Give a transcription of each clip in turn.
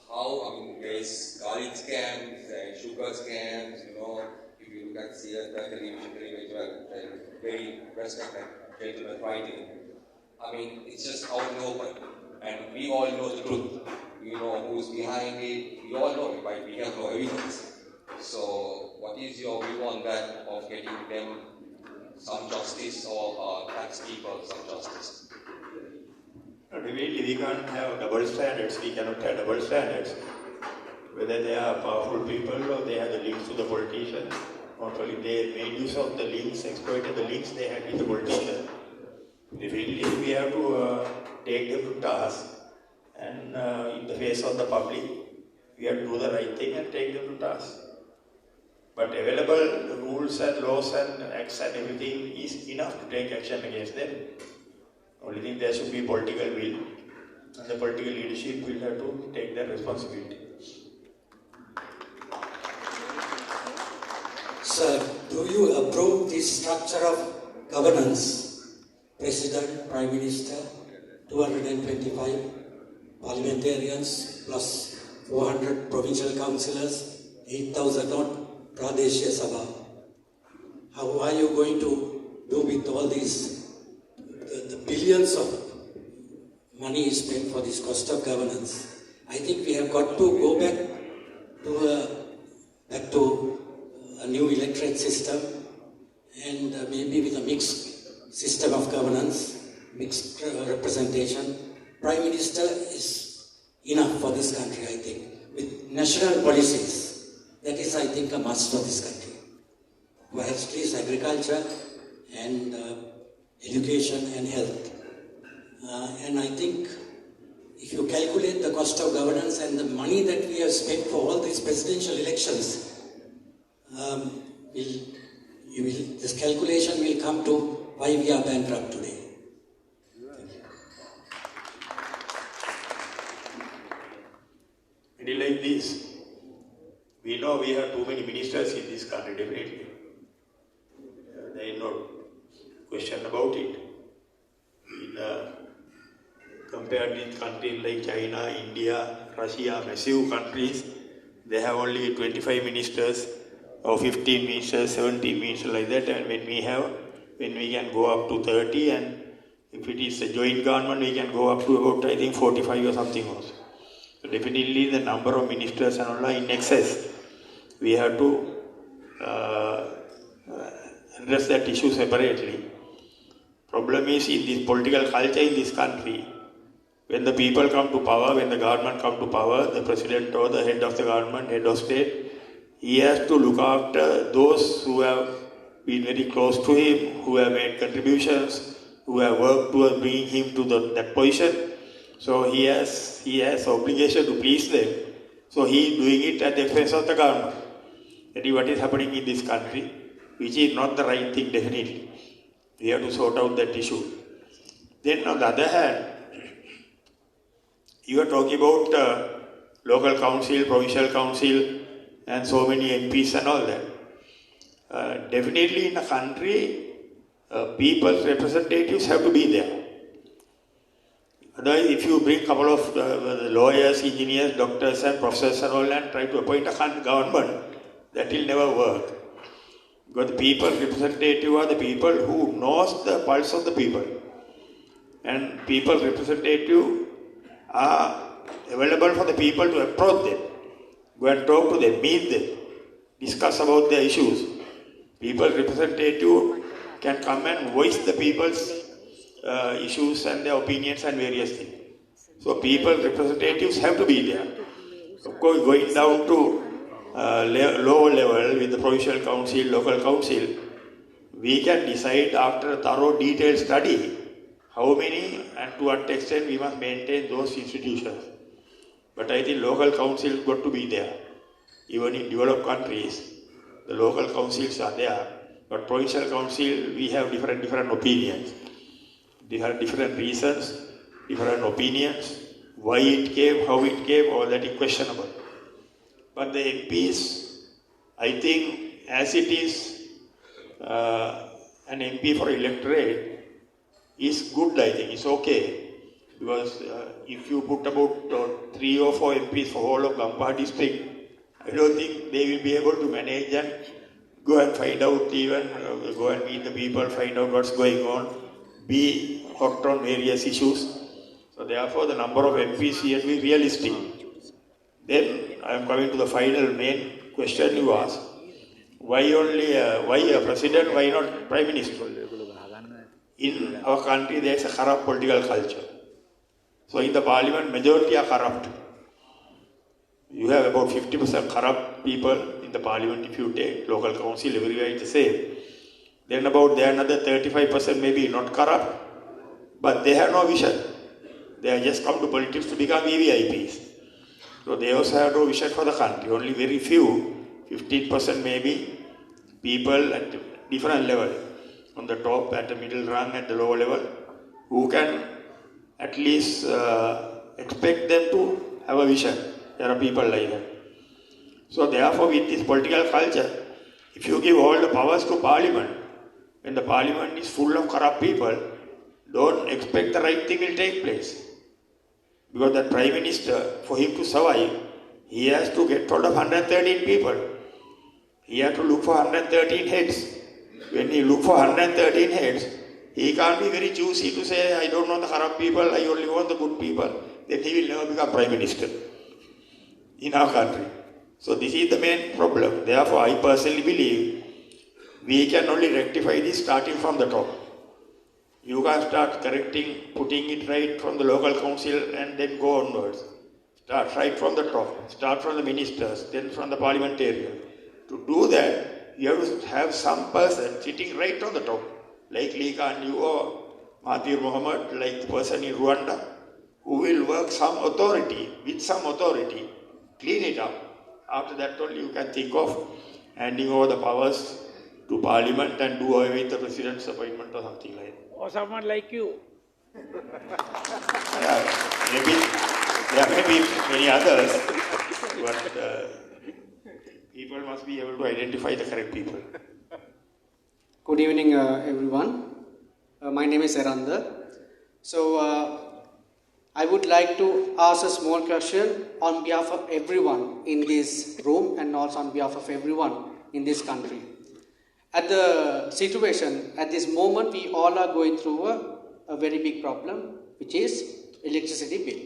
how, I mean, there's garlic scams and sugar scams, you know, if you look at see the television very well, very respected gentlemen writing. I mean, it's just out in the open, and we all know the truth. We know who's behind it, we all know it, but we have no evidence. So, what is your view on that, of getting them some justice, or tax people some justice? Really, we can't have double standards. We cannot have double standards. Whether they are powerful people or they have the links to the politicians, not only they made use of the links, exploited the links they had with the politicians. Really, we have to take them to task, and in the face of the public, we have to do the right thing and take them to task. But available rules and laws and acts and everything is enough to take action against them. Only thing, there should be political will, and the political leadership will have to take that responsibility. Sir, do you approve this structure of governance? President, Prime Minister, 225 parliamentarians plus 400 provincial councillors, 8,000 odd Pradeshya Sabha. How are you going to do with all these? The billions of money is spent for this cost of governance. I think we have got to go back to a new electorate system, and maybe with a mixed system of governance, mixed representation. Prime Minister is enough for this country, I think. With national policies, that is, I think, a must for this country. Whereas it is agriculture and education and health. And I think if you calculate the cost of governance and the money that we have spent for all these presidential elections, this calculation will come to why we are bankrupt today. It is like this. We know we have too many ministers in this country, definitely. There is no question about it. Compared with countries like China, India, Russia, massive countries, they have only 25 ministers or 15 ministers, 17 ministers like that, and when we can go up to 30, and if it is a joint government, we can go up to about, I think, 45 or something also. So definitely the number of ministers and all are in excess. We have to address that issue separately. Problem is, in this political culture in this country, when the people come to power, when the government come to power, the president or the head of the government, head of state, he has to look after those who have been very close to him, who have made contributions, who have worked towards bringing him to that position. So he has obligation to please them. So he is doing it at the expense of the government. That is what is happening in this country, which is not the right thing, definitely. We have to sort out that issue. Then on the other hand, you are talking about local council, provincial council, and so many MPs and all that. Definitely in a country, people's representatives have to be there. Otherwise, if you bring a couple of lawyers, engineers, doctors and professors and all and try to appoint a government, that will never work. Because the people representative are the people who knows the pulse of the people. And people representative are available for the people to approach them. Go and talk to them, meet them, discuss about their issues. People representative can come and voice the people's issues and their opinions and various things. So people representatives have to be there. Of course, going down to lower level with the provincial council, local council, we can decide after a thorough detailed study how many and to what extent we must maintain those institutions. But I think local councils got to be there. Even in developed countries, the local councils are there. But provincial council, we have different opinions. They have different reasons, different opinions. Why it came, how it came, all that is questionable. But the MPs, I think, as it is an MP for electorate, is good, I think. It's okay. Because if you put about 3 3 or 4 MPs for whole of Gampaha district, I don't think they will be able to manage and go and find out even, go and meet the people, find out what's going on, be hot on various issues. So therefore the number of MPs here will be realistic. Then I am coming to the final main question you asked. Why a president, why not prime minister? In our country there is a corrupt political culture. So in the parliament, majority are corrupt. You have about 50% corrupt people in the parliament if you take local council, everywhere it's the same. Then about there another 35% maybe not corrupt, but they have no vision. They have just come to politics to become VVIPs. So they also have no vision for the country. Only very few, 15% maybe, people at different level, on the top, at the middle rung, at the lower level, who can at least expect them to have a vision. There are people like that. So therefore with this political culture, if you give all the powers to parliament, when the parliament is full of corrupt people, don't expect the right thing will take place. Because the prime minister, for him to survive, he has to get hold of 113 people. He has to look for 113 heads. When he look for 113 heads, he can't be very choosy to say, I don't want the corrupt people, I only want the good people. Then he will never become prime minister in our country. So this is the main problem. Therefore, I personally believe we can only rectify this starting from the top. You can start correcting, putting it right from the local council and then go onwards. Start right from the top. Start from the ministers, then from the parliamentarian. To do that, you have to have some person sitting right on the top, like Lee Kuan Yew or Mahathir Mohamad, like the person in Rwanda, who will work some authority, with some authority, clean it up. After that only you can think of handing over the powers to parliament and do away with the president's appointment or something like that. Or someone like you. Maybe there may be many others, but people must be able to identify the correct people. Good evening, everyone. My name is Eranda. So, I would like to ask a small question on behalf of everyone in this room and also on behalf of everyone in this country. At the situation, at this moment, we all are going through a very big problem, which is electricity bill.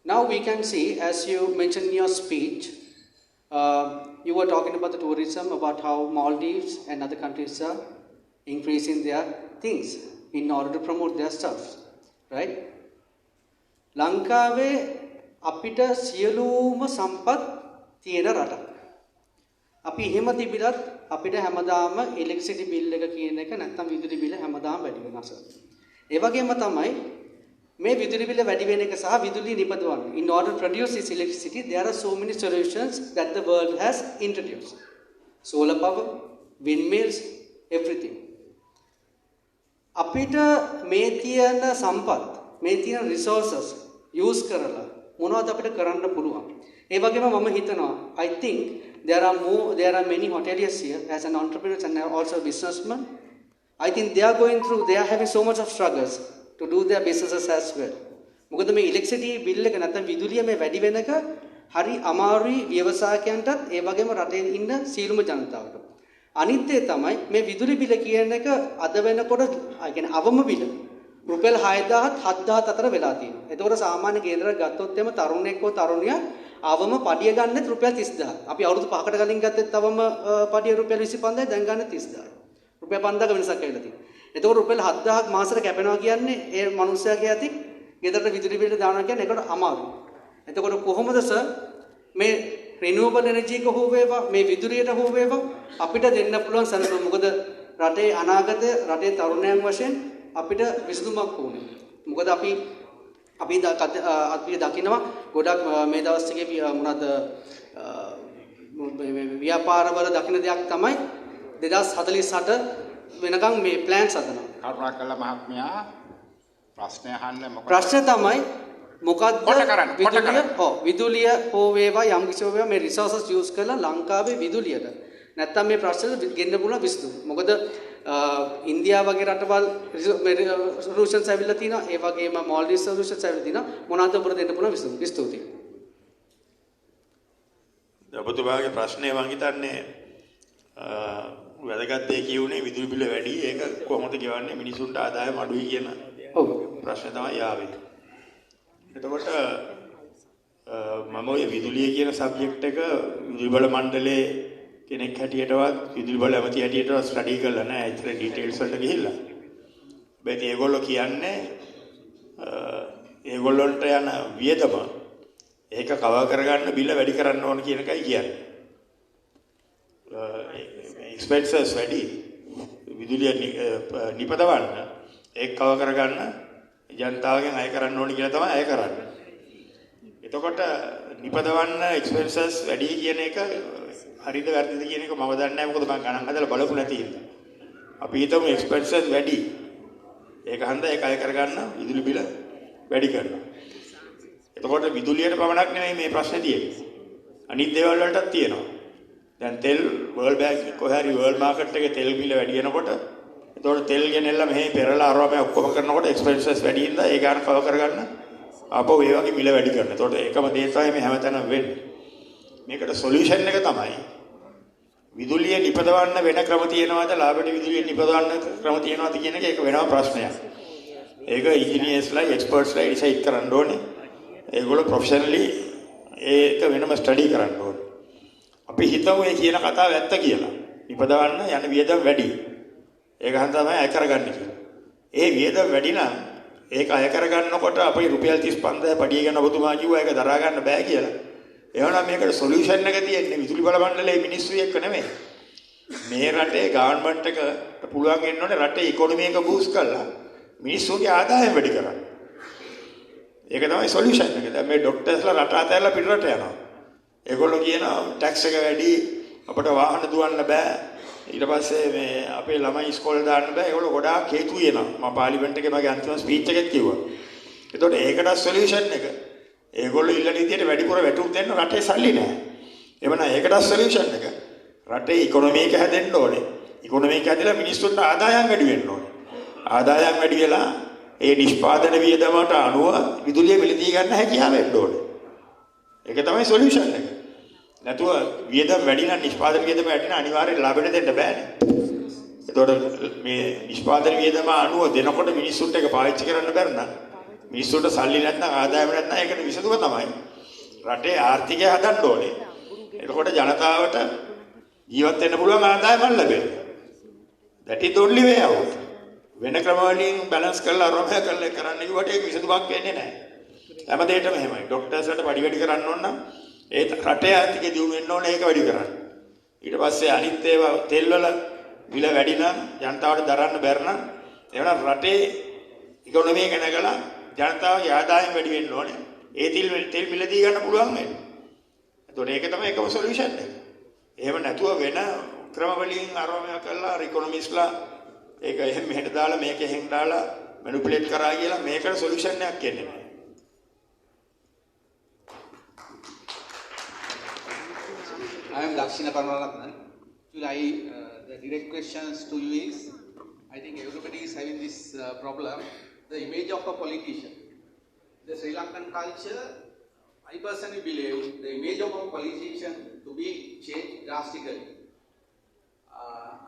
Now we can see, as you mentioned in your speech, you were talking about the tourism, about how Maldives and other countries are increasing their things in order to promote their stuff, right? ලංකාවේ අපිට සියලුම සම්පත් තියෙන රටක්. අපි එහෙම තිබිලත් අපිට හැමදාම ඉලෙක්ට්‍රිසිටි බිල් එක කියන එක නැත්නම් විදුලි බිල හැමදාම වැඩි වෙනස. ඒ වගේම තමයි මේ විදුලි බිල වැඩි වෙන එක සහ විදුලි නිපදවන්න. In order to produce this electricity, there are so many solutions that the world has introduced. Solar power, windmills, everything. අපිට මේ තියෙන සම්පත්, මේ තියෙන resources use කරලා මොනවද අපිට කරන්න පුළුවන්. ඒ වගේම මම හිතනවා I think there are many hoteliers here as an entrepreneur and also businessman. I think they are having so much of struggles to do their businesses as well. මොකද මේ electricity bill එක නැත්නම් විදුලිය මේ වැඩි වෙන එක හරි අමාරුයි ව්‍යවසායකයන්ටත් ඒ වගේම රටේ ඉන්න සියලුම ජනතාවට. අනිත් ඒ තමයි මේ විදුලි බිල කියන එක අද වෙනකොට I කියන්නේ අවම බිල රුපියල් 6000ත් 7000ත් අතර වෙලා තියෙනවා. ඒතකොට සාමාන්‍ය කේන්දරයක් ගත්තොත් එම තරුණයෙක් හෝ තරුණියක් අවම පඩිය ගන්නෙත් රුපියල් 30000. අපි අවුරුදු 5කට කලින් ගත්තෙත් අවම පඩිය රුපියල් 25000යි දැන් ගන්නෙ 30000. රුපියල් 5000ක වෙනසක් ඇවිල්ලා තියෙනවා. ඒතකොට රුපියල් 7000ක් මාසෙට කැපෙනවා කියන්නේ ඒ මිනිස්සයාගේ අතින් ගෙදරට විදුලි බිල දානවා කියන්නේ ඒකට අමාරුයි. එතකොට කොහොමද සර් මේ renewable energy එක හෝ වේවා මේ විදුලියට හෝ වේවා අපිට දෙන්න පුළුවන් සැලසුම මොකද රටේ අනාගතය රටේ තරුණයන් වශයෙන් අපිට විසඳුමක් ඕනේ. මොකද අපි දකිනවා ගොඩක් මේ දවස් ටිකේ මොනවාද ව්‍යාපාරවල දකින දෙයක් තමයි 2048 වෙනකන් මේ ප්ලෑන්ස් හදනවා. කරුණාකරලා මහත්මයා ප්‍රශ්නය අහන්න මොකද? ප්‍රශ්නේ තමයි මොකද්ද විදුලිය හෝ වේවා යම් කිසි වේවා මේ රිසෝසස් යූස් කරලා ලංකාවේ විදුලියට නැත්තම් මේ ප්‍රශ්නේ ගෙන්න පුළුවන් විසඳුම. මොකද ඉන්දියාව වගේ රටවල් resolutions ඇවිල්ලා තිනවා. ඒ වගේම Maldives resolutions ඇවිල්ලා තිනවා. මොනවාද ඔබට දෙන්න පුළුවන් විස්තෘතිය? ඔබතුමාගේ ප්‍රශ්නේ මම හිතන්නේ වැදගත් දෙයක් කියුනේ විදුලි බිල වැඩි ඒක කොහොමද ගෙවන්නේ මිනිසුන්ට ආදායම අඩුයි කියන ඔව් ප්‍රශ්නේ තමයි ආවේ. එතකොට මම ඔය විදුලිය කියන සබ්ජෙක්ට් එක විදුලි බල මණ්ඩලයේ කෙනෙක් හැටියටවත් විදුලි බල ඇමති හැටියටවත් ස්ටඩි කරලා නැහැ. ඒතර ඩීටේල්ස් වලට ගිහිල්ලා. හැබැයි ඒගොල්ලෝ කියන්නේ ඒගොල්ලන්ට යන වියදම ඒක කවර් කරගන්න බිල වැඩි කරන්න ඕන කියන එකයි කියන්නේ. expenses වැඩි විදුලිය නිපදවන්න ඒක කවර් කරගන්න ජනතාවගෙන් අය කරන්න ඕන කියලා තමයි අය කරන්නේ. එතකොට නිපදවන්න expenses වැඩි කියන එක හරිද වැරදිද කියන එක මම දන්නේ නැහැ මොකද මම ගණන් හදලා බලපු නැති හින්දා. අපි හිතමු expenses වැඩි. ඒක හන්ද ඒක අය කරගන්න විදුලි බිල වැඩි කරනවා. එතකොට විදුලියට පමණක් නෙමෙයි මේ ප්‍රශ්නේ තියෙන්නේ. අනිත් දේවල් වලටත් තියෙනවා. දැන් තෙල් වර්ල්ඩ් බැංක් කොහේ හරි වර්ල්ඩ් මාකට් එකේ තෙල් බිල වැඩි වෙනකොට එතකොට තෙල් ගෙනෙල්ලා මෙහෙ පෙරලා අරවා මේ ඔක්කොම කරනකොට එක්ස්පෙන්සස් වැඩි හින්දා ඒ ගාන කවර් කරගන්න ආපහු ඒ වගේ බිල වැඩි කරනවා. එතකොට ඒකම දේ තමයි මේ හැමතැනම වෙන්නේ. මේකට සොලියුෂන් එක තමයි විදුලිය නිපදවන්න වෙන ක්‍රම තියෙනවද ලාභට විදුලිය නිපදවන්න ක්‍රම තියෙනවද කියන එක ඒක වෙනම ප්‍රශ්නයක්. ඒක ඉංජිනේර්ස්ලා එක්ස්පර්ට්ස්ලා ඩිසයිඩ් කරන්න ඕනේ. ඒගොල්ලෝ ප්‍රොෆෙෂනලි ඒක වෙනම ස්ටඩි කරන්න ඕනේ. අපි හිතමු මේ කියන කතාව ඇත්ත කියලා. නිපදවන්න යන වියදම් වැඩි. ඒක හන්ද තමයි අය කරගන්නේ කියලා. ඒ වියදම් වැඩි නම් ඒක අය කරගන්නකොට අපි රුපියල් 35000 පඩිය ගන්න ඔබතුමා කිව්වා ඒක දරා ගන්න බෑ කියලා. එහෙනම් මේකට සොලියුෂන් එක තියෙන්නේ විදුලි බල මණ්ඩලයේ මිනිස්සු එක්ක නෙමෙයි. මේ රටේ ගවර්න්මන්ට් එකට පුළුවන් වෙන්න ඕනේ රටේ ඉකොනොමි එක බූස්ට් කරලා මිනිස්සුන්ගේ ආදායම වැඩි කරන්න. ඒක තමයි සොලියුෂන් එක. දැන් මේ ડોක්ටර්ස්ලා රට අතහැරලා පිටරට යනවා. ඒගොල්ලෝ කියනවා ටැක්ස් එක වැඩි අපිට වාහන දුවන්න බෑ. ඊට පස්සේ මේ අපේ ළමයි ඉස්කෝලේ දාන්න බෑ. ඒගොල්ලෝ ගොඩාක් හේතු වෙනවා. මම පාර්ලිමේන්තු එකේ මගේ අන්තිම ස්පීච් එකෙත් කිව්වා. ඒතකොට ඒකට සොලියුෂන් එක ඒගොල්ලෝ ඉල්ලන විදියට වැඩිපුර වැටුප් දෙන්න රටේ සල්ලි නැහැ. එවනම් ඒකට සොලියුෂන් එක රටේ ඉකොනොමි එක හැදෙන්න ඕනේ. ඉකොනොමි එක හැදලා මිනිස්සුන්ට ආදායම් වැඩි වෙන්න ඕනේ. ආදායම් වැඩි වෙලා ඒ නිෂ්පාදන වියදමට අනුව විදුලිය මිලදී ගන්න හැකියාව වෙන්න ඕනේ. ඒක තමයි සොලියුෂන් එක. නැතුව වියදම් වැඩි නම් නිෂ්පාදන වියදම වැඩි නම් අනිවාර්යෙන් ලාභෙට දෙන්න බෑනේ. ඒතකොට මේ නිෂ්පාදන වියදම අනුව දෙනකොට මිනිස්සුන්ට ඒක පාවිච්චි කරන්න බැරි නම් මිනිස්සුන්ට සල්ලි නැත්නම් ආදායම නැත්නම් ඒකට විසඳුම තමයි රටේ ආර්ථිකය හදන්න ඕනේ. එතකොට ජනතාවට ජීවත් වෙන්න පුළුවන් ආදායමක් ලැබෙනවා. That is the only way out. වෙන ක්‍රම වලින් බැලන්ස් කරලා අරමය කරලා කරන්න කිව්වට ඒක විසඳුමක් වෙන්නේ නැහැ. හැම දෙයකම එහෙමයි. ડોක්ටර්ස්ලට වැඩි කරන්න ඕන නම් ඒ රටේ ආර්ථිකය දියුණු වෙන්න ඕනේ ඒක වැඩි කරන්න. ඊට පස්සේ අනිත් ඒවා තෙල් වල මිල වැඩි නම් ජනතාවට දරන්න බැරි නම් එවනම් රටේ ඉකොනොමි එක නැගලා ජනතාවගේ ආදායම වැඩි වෙන්න ඕනේ. ඒ තෙල් මිලදී ගන්න පුළුවන් වෙන්නේ. එතකොට ඒක තමයි එකම සොලියුෂන් එක. එහෙම නැතුව වෙන ක්‍රම වලින් අරමය කරලා ඉකොනොමිස්ලා ඒක එහෙම මෙහෙට දාලා මේක එහෙන් දාලා මැනිපියුලේට් කරා කියලා මේකට සොලියුෂන් එකක් එන්නේ නැහැ. I am Lakshina Parmaratnan. The direct questions to you is, I think everybody is having this problem, the image of a politician. The Sri Lankan culture, I personally believe the image of a politician to be changed drastically.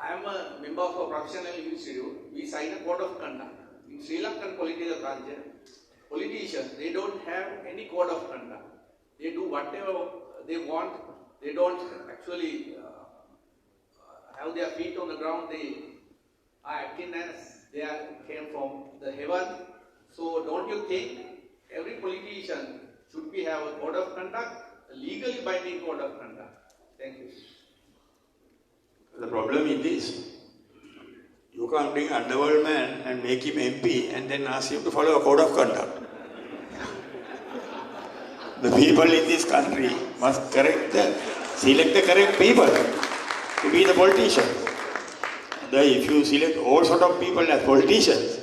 I am a member of a professional institute. We sign a code of conduct. In Sri Lankan political culture, politicians, they don't have any code of conduct. They do whatever they want. They don't actually have their feet on the ground. They are acting as they came from the heaven. So don't you think every politician should have a code of conduct, a legally binding code of conduct? Thank you. The problem is this. You can't bring an underworld man and make him MP and then ask him to follow a code of conduct. The people in this country must select the correct people to be the politicians. If you select all sort of people as politicians,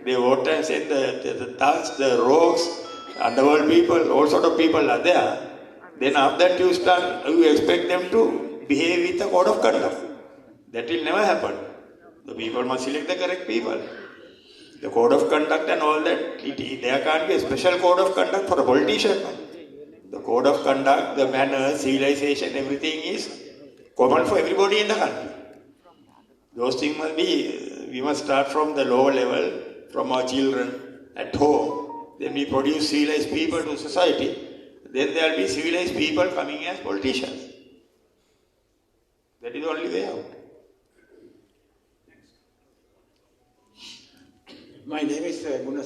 they vote and say the thugs, the rogues, underworld people, all sort of people are there. Then after that you expect them to behave with a code of conduct. That will never happen. The people must select the correct people. The code of conduct and all that, there can't be a special code of conduct for a politician. The code of conduct, the manners, civilization, everything is common for everybody in the country. Those things must be, we must start from the lower level, from our children at home. Then we produce civilized people to society. Then there will be civilized people coming as politicians. That is the only way out. My name is Guna